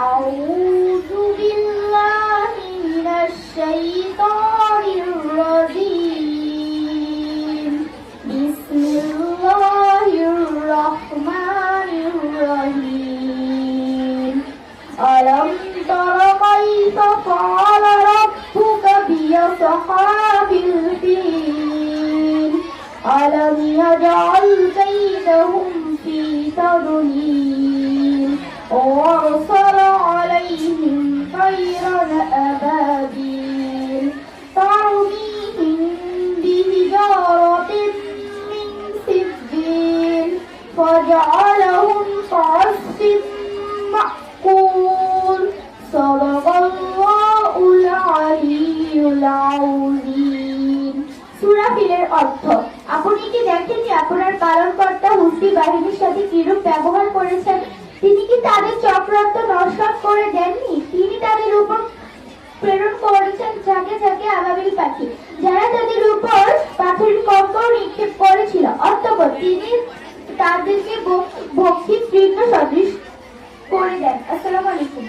أعوذ بالله من الشيطان الرجيم بسم الله الرحمن الرحيم ألم تر كيف فعل ربك بأصحاب الفيل ألم يجعل كيدهم في تضليل وأرسل عليهم طيرا أبابيل ترميهم بحجارة من سجيل فجعلهم كعصف مأكول صدق الله العلي العظيم। সূরা ফিলের অর্থ, আপনি কি দেখেননি আপনার পালনকর্তা হুসদি বাহিনীর সাথে কিরূপ ব্যবহার করেছেন? তিনি কি তাদের চক্রান্ত নষ্ট করে দেননি? তিনি তাদের উপর প্রেরণ করেছেন ঝাঁকে ঝাঁকে আবাবিল পাখি, যারা তাদের উপর পাথরের কঙ্কর নিক্ষেপ করেছিল। অতঃপর তিনি তাদেরকে ভক্ষী তৃণ সদৃশ করে দেন। আসসালামু আলাইকুম।